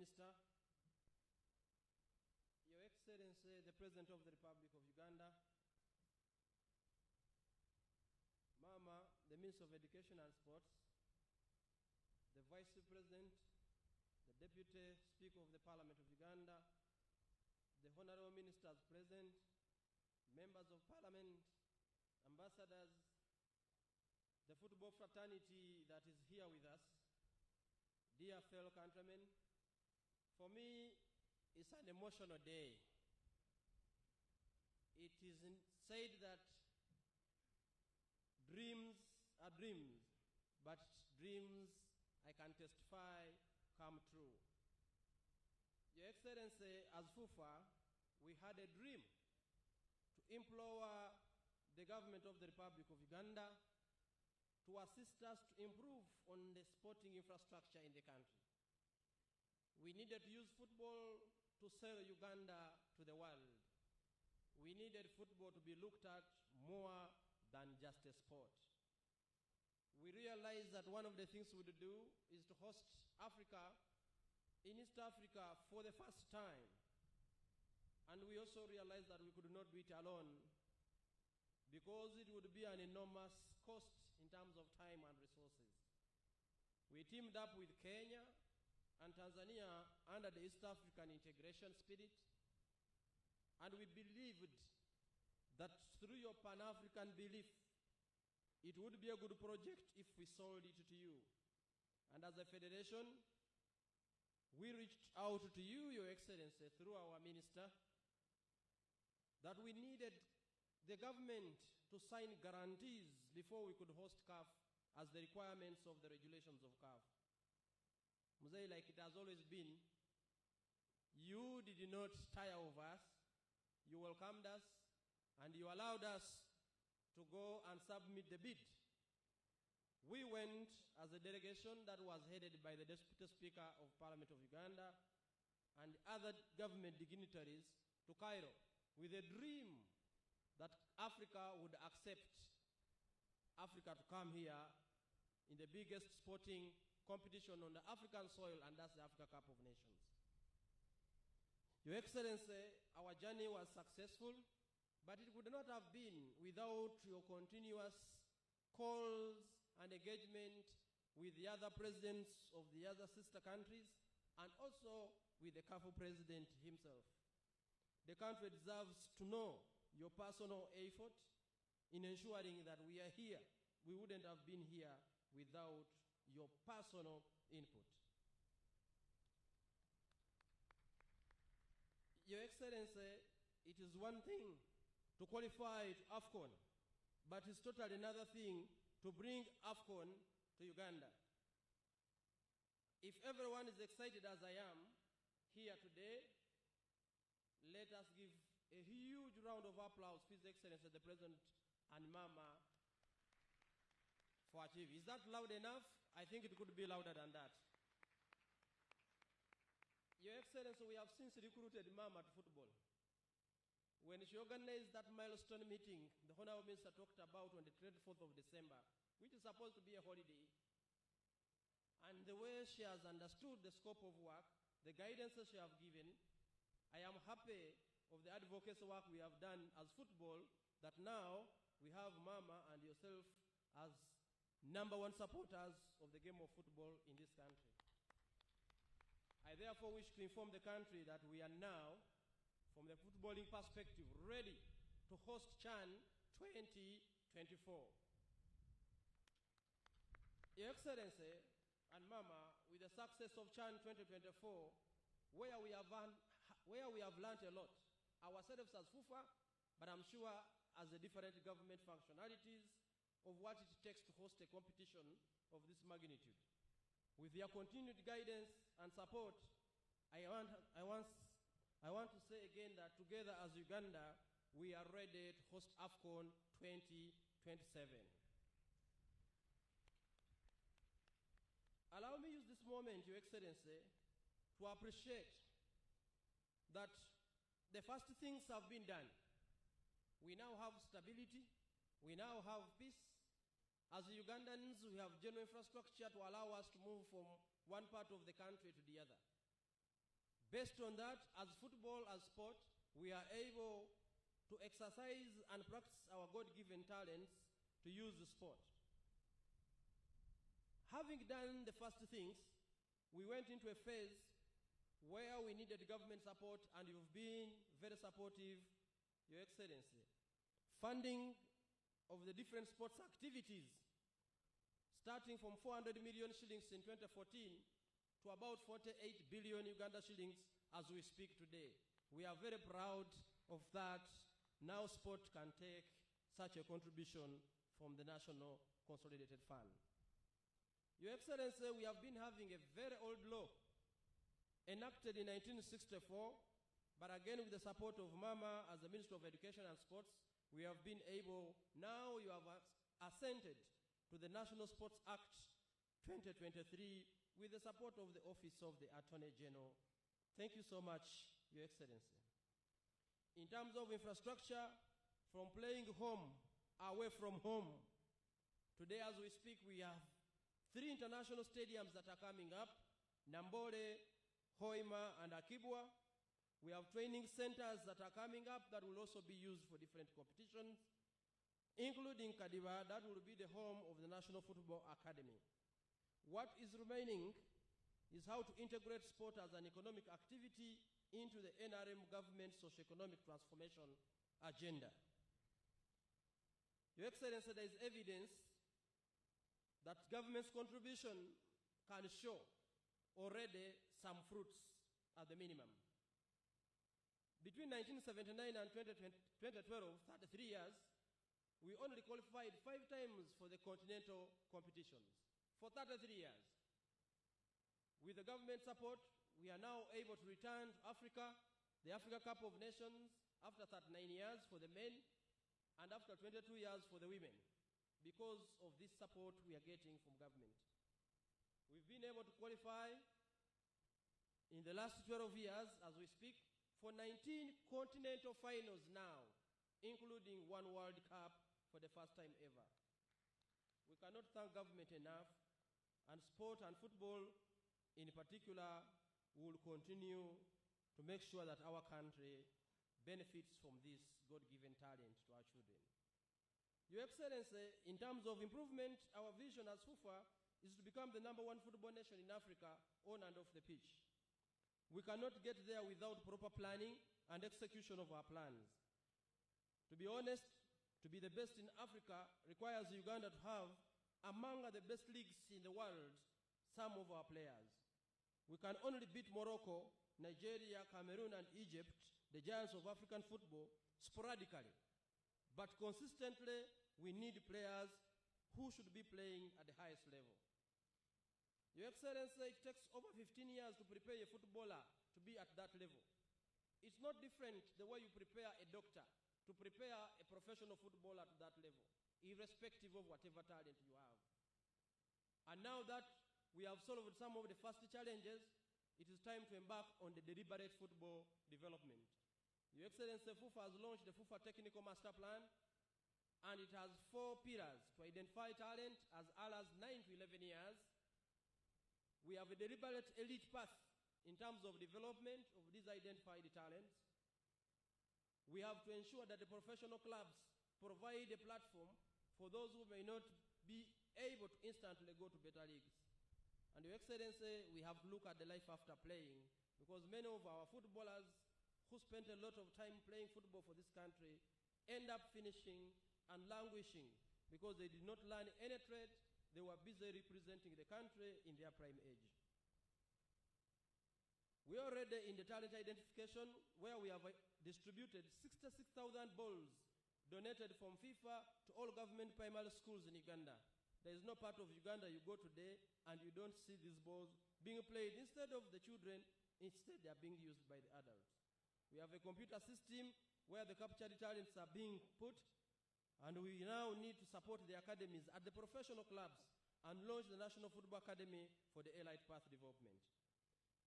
Minister, Your Excellency, the President of the Republic of Uganda, Mama, the Minister of Education and Sports, the Vice President, the Deputy Speaker of the Parliament of Uganda, the Honorable Ministers present, Members of Parliament, Ambassadors, the football fraternity that is here with us, dear fellow countrymen, for me, it's an emotional day. It is said that dreams are dreams, but dreams, I can testify, come true. Your Excellency, as FUFA, we had a dream to implore the government of the Republic of Uganda to assist us to improve on the sporting infrastructure in the country. We needed to use football to sell Uganda to the world. We needed football to be looked at more than just a sport. We realized that one of the things we would do is to host Africa in East Africa for the first time. And we also realized that we could not do it alone because it would be an enormous cost in terms of time and resources. We teamed up with Kenya and Tanzania under the East African integration spirit, and we believed that through your Pan-African belief, it would be a good project if we sold it to you. And as a federation, we reached out to you, Your Excellency, through our minister, that we needed the government to sign guarantees before we could host CAF as the requirements of the regulations of CAF. Mzee, like it has always been, you did not tire of us. You welcomed us, and you allowed us to go and submit the bid. We went as a delegation that was headed by the Deputy Speaker of Parliament of Uganda and other government dignitaries to Cairo with a dream that Africa would accept Africa to come here in the biggest sporting competition on the African soil, and that's the Africa Cup of Nations. Your Excellency, our journey was successful, but it would not have been without your continuous calls and engagement with the other presidents of the other sister countries, and also with the CAF president himself. The country deserves to know your personal effort in ensuring that we are here. We wouldn't have been here without your personal input. Your Excellency, it is one thing to qualify to AFCON, but it's totally another thing to bring AFCON to Uganda. If everyone is excited as I am here today, let us give a huge round of applause to His Excellency, the President and Mama, for achieving. Is that loud enough? I think it could be louder than that. Your Excellency, we have since recruited Mama to football. When she organized that milestone meeting, the Honorable Minister talked about on the 24th of December, which is supposed to be a holiday, and the way she has understood the scope of work, the guidance she has given, I am happy of the advocacy work we have done as football, that now we have Mama and yourself as #1 supporters of the game of football in this country. I therefore wish to inform the country that we are now, from the footballing perspective, ready to host CHAN 2024. Your Excellency and Mama, with the success of CHAN 2024, where we have learned a lot, ourselves as FUFA, but I'm sure as the different government functionalities of what it takes to host a competition of this magnitude. With their continued guidance and support, I want to say again that together as Uganda, we are ready to host AFCON 2027. Allow me to use this moment, Your Excellency, to appreciate that the first things have been done. We now have stability. We now have peace. As Ugandans, we have general infrastructure to allow us to move from one part of the country to the other. Based on that, as football, as sport, we are able to exercise and practice our God-given talents to use the sport. Having done the first things, we went into a phase where we needed government support, and you've been very supportive, Your Excellency. Funding of the different sports activities, starting from 400 million shillings in 2014 to about 48 billion Uganda shillings as we speak today. We are very proud of that. Now sport can take such a contribution from the National Consolidated Fund. Your Excellency, we have been having a very old law enacted in 1964, but again with the support of Mama as the Minister of Education and Sports, we have been able, now you have assented to the National Sports Act 2023 with the support of the Office of the Attorney General. Thank you so much, Your Excellency. In terms of infrastructure, from playing home, away from home, today as we speak, we have 3 international stadiums that are coming up, Nambole, Hoima, and Akibwa. We have training centers that are coming up that will also be used for different competitions, including Kadiba, that will be the home of the National Football Academy. What is remaining is how to integrate sport as an economic activity into the NRM government socio-economic transformation agenda. Your Excellency, there is evidence that government's contribution can show already some fruits at the minimum. Between 1979 and 2012, 33 years, we only qualified 5 times for the continental competitions. For 33 years. With the government support, we are now able to return to Africa, the Africa Cup of Nations, after 39 years for the men, and after 22 years for the women, because of this support we are getting from government. We've been able to qualify in the last 12 years, as we speak, for 19 continental finals now, including 1 World Cup for the first time ever. We cannot thank government enough, and sport and football in particular will continue to make sure that our country benefits from this God-given talent to our children. Your Excellency, in terms of improvement, our vision as FUFA is to become the #1 football nation in Africa on and off the pitch. We cannot get there without proper planning and execution of our plans. To be honest, to be the best in Africa requires Uganda to have among the best leagues in the world some of our players. We can only beat Morocco, Nigeria, Cameroon, and Egypt, the giants of African football, sporadically. But consistently, we need players who should be playing at the highest level. Your Excellency, it takes over 15 years to prepare a footballer to be at that level. It's not different the way you prepare a doctor to prepare a professional footballer to that level, irrespective of whatever talent you have. And now that we have solved some of the first challenges, it is time to embark on the deliberate football development. Your Excellency, FUFA has launched the FUFA Technical Master Plan, and it has 4 pillars to identify talent as early as 9 to 11 years. We have a deliberate elite path in terms of development of these identified talents. We have to ensure that the professional clubs provide a platform for those who may not be able to instantly go to better leagues. And Your Excellency, we have to look at the life after playing, because many of our footballers who spent a lot of time playing football for this country end up finishing and languishing because they did not learn any trade. They were busy representing the country in their prime age. We are already in the talent identification, where we have distributed 66,000 balls donated from FIFA to all government primary schools in Uganda. There is no part of Uganda you go today and you don't see these balls being played. Instead of the children, instead they are being used by the adults. We have a computer system where the captured talents are being put, and we now need to support the academies at the professional clubs and launch the National Football Academy for the elite path development.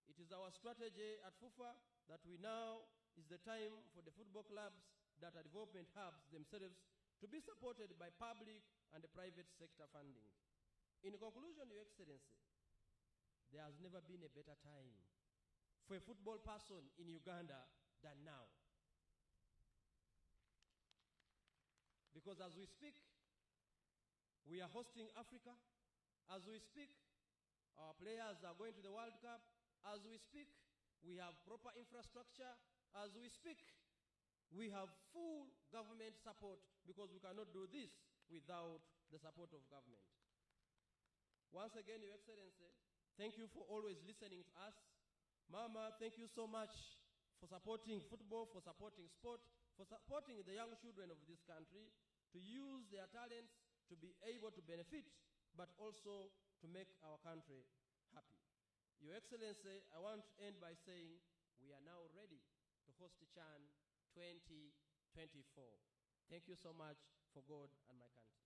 It is our strategy at FUFA that we now is the time for the football clubs that are development hubs themselves to be supported by public and the private sector funding. In conclusion, Your Excellency, there has never been a better time for a football person in Uganda than now. Because as we speak, we are hosting Africa. As we speak, our players are going to the World Cup. As we speak, we have proper infrastructure. As we speak, we have full government support, because we cannot do this without the support of government. Once again, Your Excellency, thank you for always listening to us. Mama, thank you so much for supporting football, for supporting sport, for supporting the young children of this country to use their talents to be able to benefit, but also to make our country happy. Your Excellency, I want to end by saying we are now ready to host CHAN 2024. Thank you so much, for God and my country.